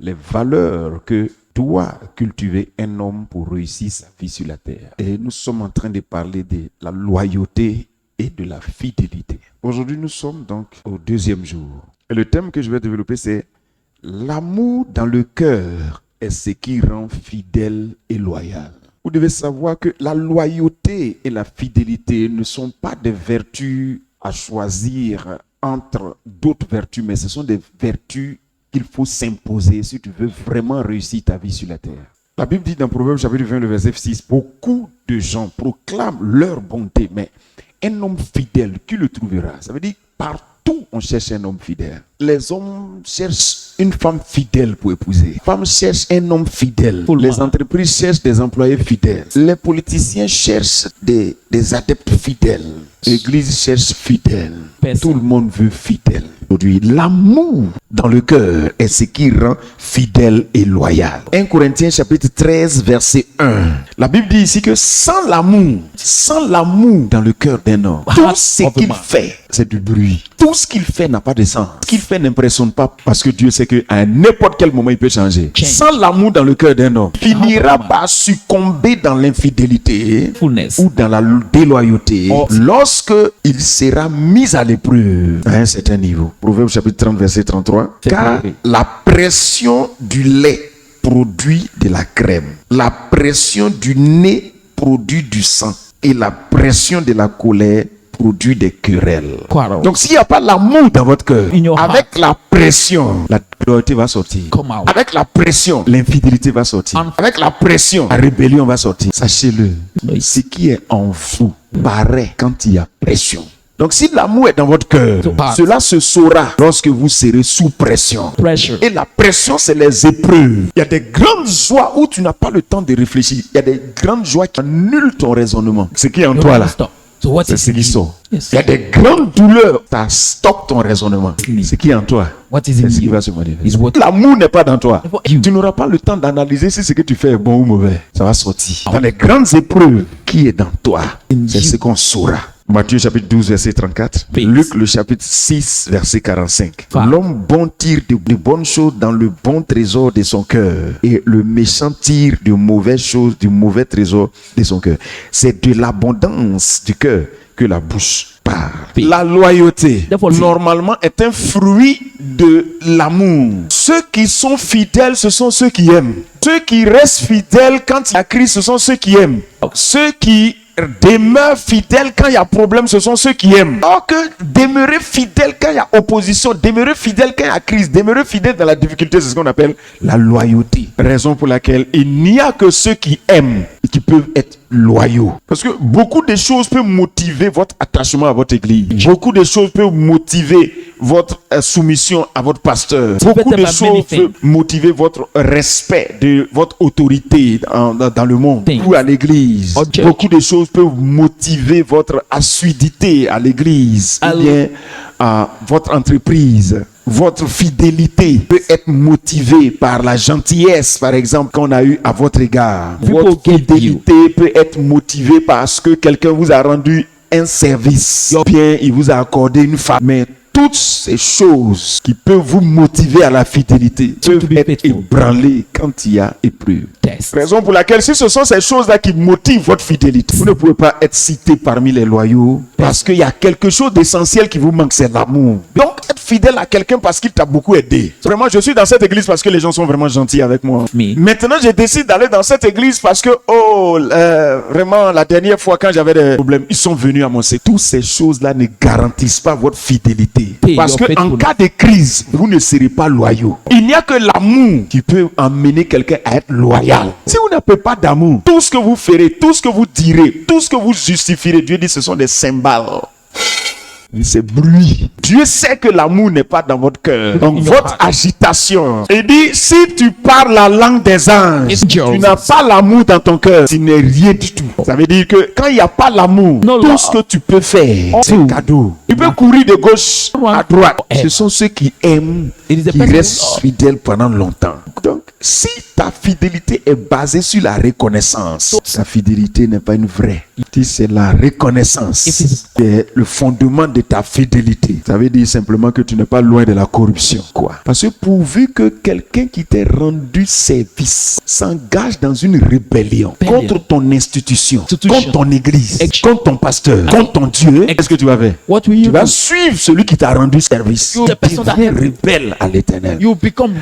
les valeurs que doit cultiver un homme pour réussir sa vie sur la terre. Et nous sommes en train de parler de la loyauté et de la fidélité. Aujourd'hui, nous sommes donc au 2e jour. Et le thème que je vais développer, c'est l'amour dans le cœur est ce qui rend fidèle et loyal. Vous devez savoir que la loyauté et la fidélité ne sont pas des vertus à choisir entre d'autres vertus, mais ce sont des vertus qu'il faut s'imposer si tu veux vraiment réussir ta vie sur la terre. La Bible dit dans Proverbe chapitre 20, le verset 6, beaucoup de gens proclament leur bonté, mais un homme fidèle, qui le trouvera? Ça veut dire partout on cherche un homme fidèle. Les hommes cherchent une femme fidèle pour épouser. Les femmes cherchent un homme fidèle. Les entreprises cherchent des employés fidèles. Les politiciens cherchent des adeptes fidèles. L'Église cherche fidèle. Tout le monde veut fidèle. Aujourd'hui, l'amour dans le cœur est ce qui rend fidèle et loyal. 1 Corinthiens chapitre 13 verset 1. La Bible dit ici que sans l'amour dans le cœur d'un homme, tout ce qu'il fait, c'est du bruit. Tout ce qu'il fait n'a pas de sens. Ce qu'il fait n'impressionne pas parce que Dieu sait qu'à n'importe quel moment il peut changer. Sans l'amour dans le cœur d'un homme, il finira par succomber dans l'infidélité ou dans la déloyauté lorsque il sera mis à l'épreuve à un certain niveau. Proverbe chapitre 30 verset 33. Car la pression du lait produit de la crème. La pression du nez produit du sang. Et la pression de la colère produit des querelles. Donc s'il n'y a pas l'amour dans votre cœur, avec la pression, la loyauté va sortir. Avec la pression, l'infidélité va sortir. Avec la pression, la rébellion va sortir. Sachez-le, ce qui est en vous paraît quand il y a pression. Donc si l'amour est dans votre cœur, cela se saura lorsque vous serez sous pression. Et la pression, c'est les épreuves. Il y a des grandes joies où tu n'as pas le temps de réfléchir. Il y a des grandes joies qui annulent ton raisonnement. Ce qui est en toi là, c'est ce qui sort. Il y a des grandes douleurs, ça stoppe ton raisonnement. Ce qui est en toi, c'est ce qui va se manifester. L'amour n'est pas dans toi. Tu n'auras pas le temps d'analyser si ce que tu fais est bon ou mauvais. Ça va sortir. Dans les grandes épreuves, qui est dans toi, c'est ce qu'on saura. Matthieu chapitre 12 verset 34. Luc le chapitre 6 verset 45. L'homme bon tire de bonnes choses dans le bon trésor de son cœur, et le méchant tire de mauvaises choses du mauvais trésor de son cœur. C'est de l'abondance du cœur que la bouche parle. La loyauté normalement est un fruit de l'amour. Ceux qui sont fidèles, ce sont ceux qui aiment. Ceux qui restent fidèles quand il y a crise, ce sont ceux qui aiment. Ceux qui demeurent fidèles quand il y a problème, ce sont ceux qui aiment. Or que demeurer fidèle quand il y a opposition, demeurer fidèle quand il y a crise, demeurer fidèle dans la difficulté, c'est ce qu'on appelle la loyauté. Raison pour laquelle il n'y a que ceux qui aiment et qui peuvent être loyaux. Parce que beaucoup de choses peuvent motiver votre attachement à votre église. Beaucoup de choses peuvent motiver votre soumission à votre pasteur. Beaucoup de choses peuvent motiver votre respect de votre autorité dans le monde ou à l'église. Beaucoup de choses peuvent motiver votre assiduité à l'église ou bien à votre entreprise. Votre fidélité peut être motivée par la gentillesse, par exemple, qu'on a eu à votre égard. Votre fidélité peut être motivée parce que quelqu'un vous a rendu un service. Bien, il vous a accordé une femme. Mais toutes ces choses qui peuvent vous motiver à la fidélité peuvent être ébranlées quand il y a épreuve. Raison pour laquelle, si ce sont ces choses-là qui motivent votre fidélité, vous ne pouvez pas être cité parmi les loyaux parce qu'il y a quelque chose d'essentiel qui vous manque, c'est l'amour. Donc, être fidèle à quelqu'un parce qu'il t'a beaucoup aidé. Vraiment, je suis dans cette église parce que les gens sont vraiment gentils avec moi. Maintenant, je décide d'aller dans cette église parce que, vraiment, la dernière fois quand j'avais des problèmes, ils sont venus à mon secours. Toutes ces choses-là ne garantissent pas votre fidélité. Parce que en cas de crise, vous ne serez pas loyaux. Il n'y a que l'amour qui peut amener quelqu'un à être loyal. Si vous n'avez pas d'amour, tout ce que vous ferez, tout ce que vous direz, tout ce que vous justifierez, Dieu dit ce sont des cymbales. C'est bruit. Dieu sait que l'amour n'est pas dans votre cœur. Donc votre agitation. Il dit, si tu parles la langue des anges, tu n'as pas l'amour dans ton cœur, tu n'es rien du tout. Ça veut dire que quand il n'y a pas l'amour, tout ce que tu peux faire, c'est un cadeau. Tu peux courir de gauche à droite. Ce sont ceux qui aiment, qui restent fidèles pendant longtemps. Donc, si ta fidélité est basée sur la reconnaissance, ta fidélité n'est pas une vraie. Si c'est la reconnaissance, c'est le fondement de ta fidélité. Ça veut dire simplement que tu n'es pas loin de la corruption. Quoi? Parce que pourvu que quelqu'un qui t'ait rendu service s'engage dans une rébellion contre ton institution, contre ton église, contre ton pasteur, contre ton Dieu, qu'est-ce que tu vas faire? Tu vas suivre celui qui t'a rendu service. Tu deviens rebelle à l'Éternel.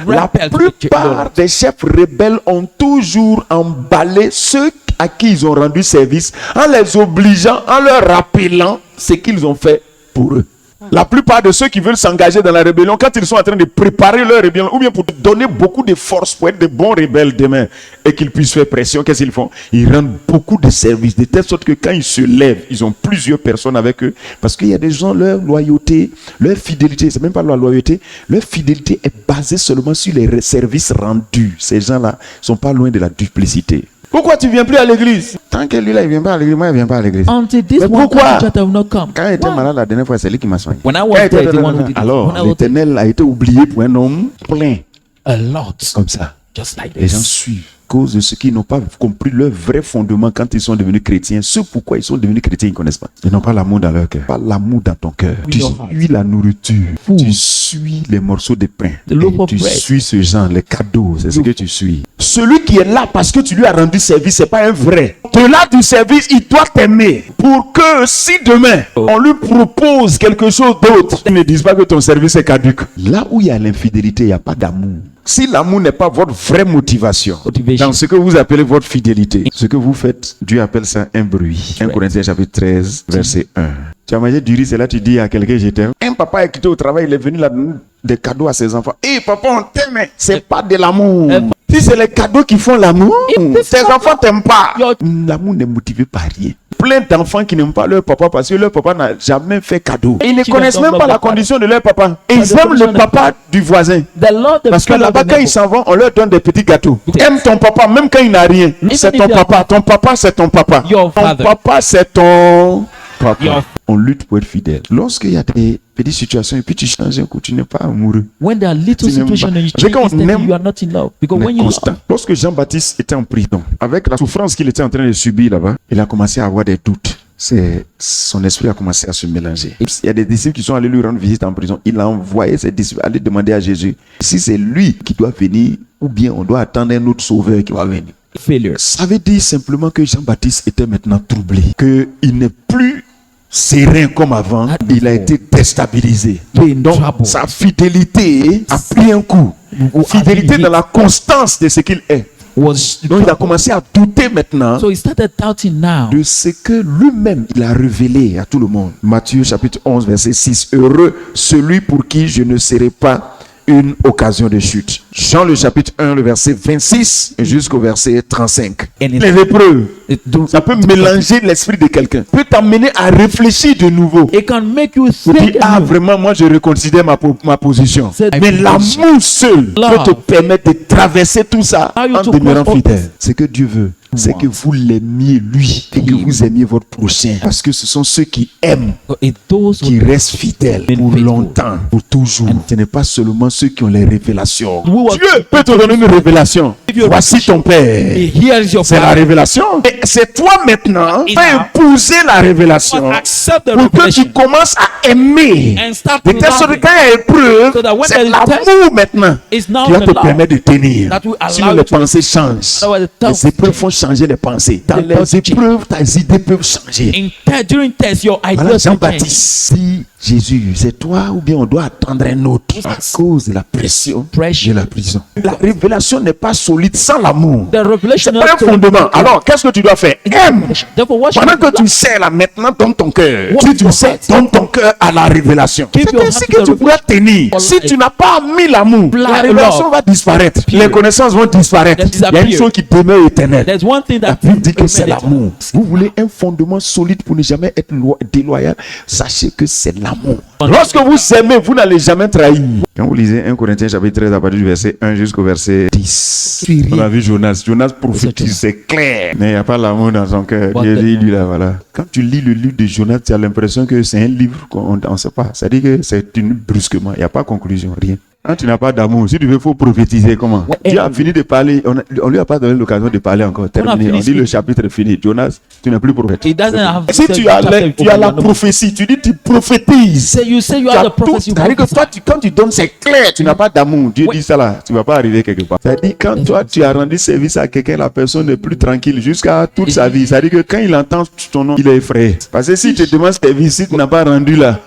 La plupart des chefs rebelles ont toujours emballé ceux à qui ils ont rendu service en les obligeant, en leur rappelant ce qu'ils ont fait pour eux. La plupart de ceux qui veulent s'engager dans la rébellion, quand ils sont en train de préparer leur rébellion, ou bien pour donner beaucoup de force pour être de bons rebelles demain et qu'ils puissent faire pression, qu'est-ce qu'ils font? Ils rendent beaucoup de services, de telle sorte que quand ils se lèvent, ils ont plusieurs personnes avec eux. Parce qu'il y a des gens, leur loyauté, leur fidélité, c'est même pas leur loyauté, leur fidélité est basée seulement sur les services rendus. Ces gens-là ne sont pas loin de la duplicité. Pourquoi tu ne viens plus à l'église? Tant que lui-là, il ne vient pas à l'église, moi, il ne vient pas à l'église. Mais pourquoi? Quand il était malade la dernière fois, c'est lui qui m'a soigné. Alors, l'Éternel a été oublié pour un homme plein. Comme ça. Les gens suivent. À cause de ceux qui n'ont pas compris leur vrai fondement quand ils sont devenus chrétiens. Ce pourquoi ils sont devenus chrétiens, ils ne connaissent pas. Ils n'ont pas l'amour dans leur cœur. Pas l'amour dans ton cœur. Tu suis la nourriture. Tu suis les morceaux de pain. Tu suis ce genre, les cadeaux. C'est ce que tu suis. Celui qui est là parce que tu lui as rendu service, c'est pas un vrai. De là du service, il doit t'aimer. Pour que si demain, on lui propose quelque chose d'autre, ne dise pas que ton service est caduc. Là où il y a l'infidélité, il n'y a pas d'amour. Si l'amour n'est pas votre vraie motivation dans ce que vous appelez votre fidélité, ce que vous faites, Dieu appelle ça un bruit. 1 Corinthiens chapitre 13, verset 1. Tu as mangé du riz, c'est là tu dis à quelqu'un je t'aime. Un papa est quitté au travail, il est venu là donner des cadeaux à ses enfants. Hé papa, on t'aime, c'est pas de l'amour. Si c'est les cadeaux qui font l'amour, tes enfants t'aiment pas. L'amour n'est motivé par rien. Plein d'enfants qui n'aiment pas leur papa parce que leur papa n'a jamais fait cadeau. Ils ne connaissent même pas la condition de leur papa. Et ils aiment le papa du voisin. Parce que là-bas, quand ils s'en vont, on leur donne des petits gâteaux. Aime ton papa, même quand il n'a rien. C'est ton papa. Ton papa, c'est ton papa. Ton papa, c'est ton papa. On lutte pour être fidèle. Lorsqu'il y a des petites situations et puis tu changes un coup, tu n'es pas amoureux. When there are little situations and you change them, you are not in love. Because when you constant. Lorsque Jean-Baptiste était en prison, avec la souffrance qu'il était en train de subir là-bas, il a commencé à avoir des doutes. Son esprit a commencé à se mélanger. Il y a des disciples qui sont allés lui rendre visite en prison. Il a envoyé ses disciples aller demander à Jésus si c'est lui qui doit venir ou bien on doit attendre un autre sauveur qui va venir. Failure. Ça veut dire simplement que Jean-Baptiste était maintenant troublé, qu'il n'est plus serein comme avant, il a été déstabilisé. Donc, sa fidélité a pris un coup. Fidélité dans la constance de ce qu'il est. Donc, il a commencé à douter maintenant de ce que lui-même il a révélé à tout le monde. Matthieu chapitre 11, verset 6. Heureux celui pour qui je ne serai pas une occasion de chute. Jean le chapitre 1, le verset 26 jusqu'au verset 35. Les épreuves, ça peut mélanger l'esprit de quelqu'un, peut t'amener à réfléchir de nouveau. It can make you think. Vraiment, moi je reconsidère ma position. Mais l'amour seul peut te permettre de traverser tout ça en demeurant fidèle. C'est que Dieu veut. C'est que vous l'aimiez lui et que vous aimiez votre prochain. Parce que ce sont ceux qui aiment qui restent fidèles pour longtemps, pour toujours. Ce n'est pas seulement ceux qui ont les révélations. Dieu peut te donner une révélation. Voici ton père. C'est la révélation. Et c'est toi maintenant qui vas épouser la révélation pour que tu commences à aimer. De telle sorte que quand il y a épreuve, c'est l'amour maintenant qui va te permettre de tenir. Sinon les pensées changent. Les épreuves font changer les pensées. Dans les épreuves, tes idées peuvent changer. Voilà Jean-Baptiste. Si Jésus, c'est toi ou bien on doit attendre un autre à cause de la pression de la prison. La révélation n'est pas solide sans l'amour. C'est pas un fondement. Alors, qu'est-ce que tu dois faire? Aime. Pendant que tu sais là maintenant, donne ton cœur. Si tu sais, donne ton cœur à la révélation. C'est ainsi que tu pourras tenir. Si tu n'as pas mis l'amour, la révélation va disparaître. Les connaissances vont disparaître. Il y a une chose qui demeure éternelle. La Bible dit que c'est l'amour. Vous voulez un fondement solide pour ne jamais être déloyal. Sachez que c'est l'amour. Lorsque vous aimez, vous n'allez jamais trahir. Quand vous lisez 1 Corinthiens chapitre 13 à partir du verset 1 jusqu'au verset 10, on a vu Jonas. Jonas prophétise, c'est clair. Mais il n'y a pas l'amour dans son cœur. Dieu dit, lui là, voilà. Quand tu lis le livre de Jonas, tu as l'impression que c'est un livre qu'on ne sait pas. C'est-à-dire que c'est une brusquement. Il n'y a pas conclusion, rien. Quand tu n'as pas d'amour, si tu veux, il faut prophétiser. Comment? Dieu a fini de parler. On lui a pas donné l'occasion de parler encore. Terminé. On dit le chapitre est fini. Jonas, tu n'es plus prophète. Si tu as la prophétie, tu dis tu prophétises. You say you are the prophet. C'est-à-dire que toi, quand tu donnes, c'est clair. Tu n'as pas d'amour. Dieu dit ça là. Tu ne vas pas arriver quelque part. C'est-à-dire quand toi, tu as rendu service à quelqu'un, la personne n'est plus tranquille jusqu'à toute sa vie. C'est-à-dire que quand il entend ton nom, il est effrayé. Parce que si tu te demandes service, si tu n'as pas rendu là,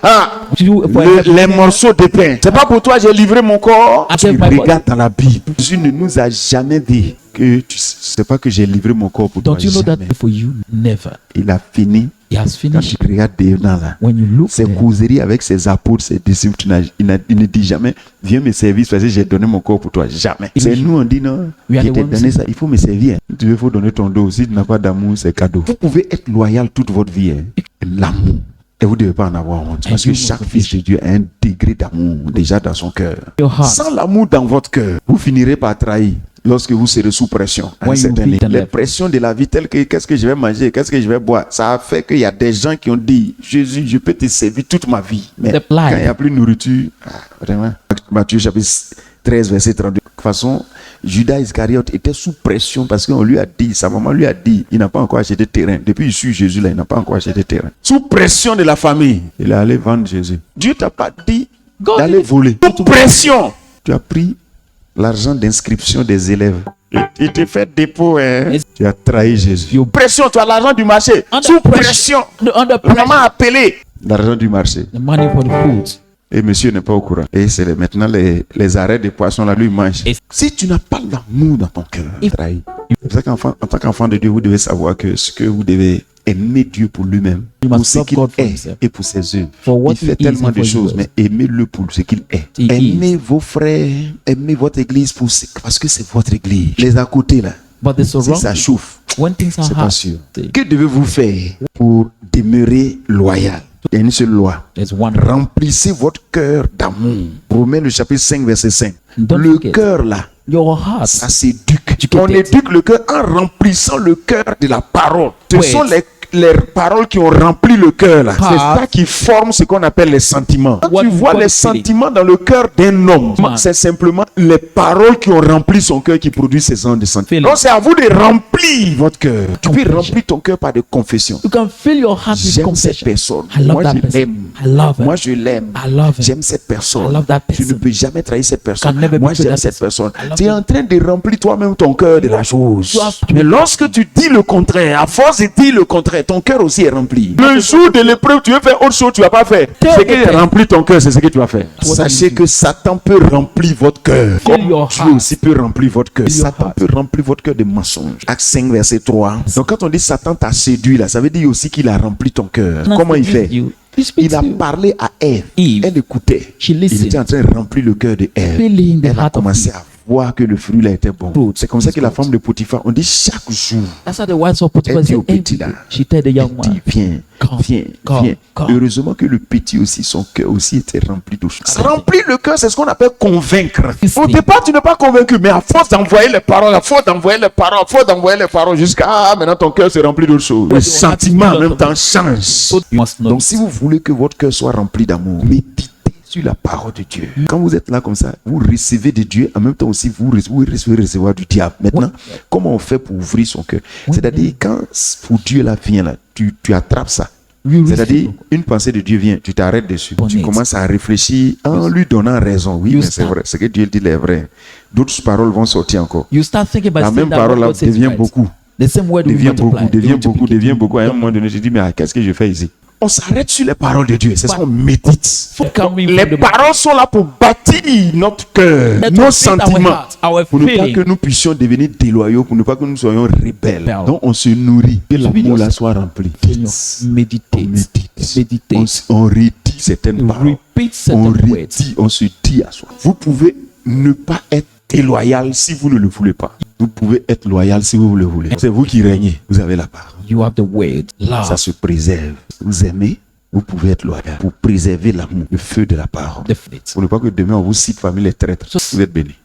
les morceaux de pain. C'est pas pour toi, j'ai livré mon corps. Tu regardes dans la Bible. Jésus ne nous a jamais dit que c'est pas que j'ai livré mon corps pour toi. Don't you know that for you? Never. Il a fini. He has finished. Quand tu regardes dedans là, when you look ses causeries avec ses apôtres, ses disciples, il ne dit jamais viens me servir parce que j'ai donné mon corps pour toi. Jamais. C'est nous on dit non. Je t'ai donné ça, il faut me servir. Si tu veux, il faut donner ton dos. Si tu n'as pas d'amour, c'est cadeau. Vous pouvez être loyal toute votre vie. L'amour. Et vous ne devez pas en avoir honte. Parce que chaque fils de Dieu a un degré d'amour déjà dans son cœur. Sans l'amour dans votre cœur, vous finirez par trahir. Lorsque vous serez sous pression, les pressions de la vie telles que qu'est-ce que je vais manger, qu'est-ce que je vais boire, ça a fait qu'il y a des gens qui ont dit Jésus, je peux te servir toute ma vie. Mais quand il n'y a plus de nourriture, vraiment. Matthieu chapitre 13, verset 32. De toute façon, Judas Iscariote était sous pression parce qu'on lui a dit, sa maman lui a dit, il n'a pas encore acheté de terrain. Depuis qu'il suit Jésus là, il n'a pas encore acheté de terrain. Sous pression de la famille, il est allé vendre Jésus. Dieu t'a pas dit d'aller voler. Sous pression, tu as pris l'argent d'inscription des élèves. Il te fait dépôt, hein. Tu as trahi Jésus. Pression, tu as l'argent du marché. Sous pression. La maman a appelé l'argent du marché. The money for the food. Et monsieur n'est pas au courant. Et c'est maintenant les arrêts de poissons là, lui mange. Si tu n'as pas l'amour dans ton cœur, trahi. C'est ça qu'en tant qu'enfant de Dieu, vous devez savoir que ce que vous devez aimer Dieu pour lui-même, pour ce qu'il est et pour ses œuvres. Il fait tellement de choses, mais aimez-le pour ce qu'il est. Aimez vos frères, aimez votre église parce que c'est votre église. Les à côté là, si ça chauffe, c'est pas sûr. Que devez-vous faire pour demeurer loyal? Il y a une seule loi. Remplissez votre cœur d'amour. Romains le chapitre 5, verset 5. Le cœur là, ça s'éduque. On éduque le cœur en remplissant le cœur de la parole. Ce sont les paroles qui ont rempli le cœur là. C'est ça qui forme ce qu'on appelle les sentiments. Quand tu vois les sentiments dans le cœur d'un homme, c'est simplement les paroles qui ont rempli son cœur qui produisent ces genres de sentiments. Donc c'est à vous de remplir votre cœur. Tu peux remplir ton cœur par des confessions. J'aime cette personne. Moi je l'aime. Moi je l'aime. J'aime cette personne. Je ne peux jamais trahir cette personne. Moi j'aime cette personne. Tu es en train de remplir toi-même ton cœur de la chose. Mais lorsque tu dis le contraire, à force de dire le contraire, ton cœur aussi est rempli. Le jour de l'épreuve, tu veux faire autre chose, tu vas pas faire. Ce qui remplit ton cœur, c'est ce que tu vas faire. Sachez que Satan peut remplir votre cœur. Comme Dieu aussi peut remplir votre cœur. Satan peut remplir votre cœur de mensonges. Acte 5, verset 3. Donc quand on dit Satan t'a séduit là, ça veut dire aussi qu'il a rempli ton cœur. Comment il fait? Il a parlé à Ève. Elle écoutait. Il était en train de remplir le cœur de Ève. Elle a commencé à voir que le fruit là était bon. C'est comme ça que la femme de Potiphar, on dit chaque jour. Elle dit au petit là, viens. Heureusement que le petit aussi, son cœur aussi était rempli d'eau. Remplir le cœur, c'est ce qu'on appelle convaincre. Au départ, tu n'es pas convaincu, mais à force d'envoyer les paroles, jusqu'à maintenant ton cœur se remplit d'autres choses. Le sentiment en même temps change. Donc si vous voulez que votre cœur soit rempli d'amour, méditez sur la parole de Dieu. Quand vous êtes là comme ça, vous recevez de Dieu, en même temps aussi vous recevez recevoir du diable. Maintenant, comment on fait pour ouvrir son cœur? C'est-à-dire quand pour Dieu là vient là, tu attrapes ça. C'est-à-dire, une pensée de Dieu vient, tu t'arrêtes dessus. Tu commences à réfléchir en lui donnant raison. Oui, mais c'est vrai. Ce que Dieu dit est vrai. D'autres paroles vont sortir encore. La même parole là devient beaucoup. Devient beaucoup. À un moment donné, je dis, mais qu'est-ce que je fais ici? On s'arrête sur les paroles de Dieu. C'est ce qu'on médite. Les paroles sont là pour bâtir notre cœur, nos sentiments, pour ne pas que nous puissions devenir déloyaux, pour ne pas que nous soyons rebelles. Donc on se nourrit, que l'amour là soit rempli. Méditez. On redit certaines paroles. On se dit à soi. Vous pouvez ne pas être déloyal si vous ne le voulez pas. Vous pouvez être loyal si vous le voulez. C'est vous qui régnez. Vous avez la parole. Ça se préserve. Vous aimez, vous pouvez être loyal pour préserver l'amour, le feu de la parole. Pour ne pas que demain on vous cite parmi les traîtres. Vous êtes bénis.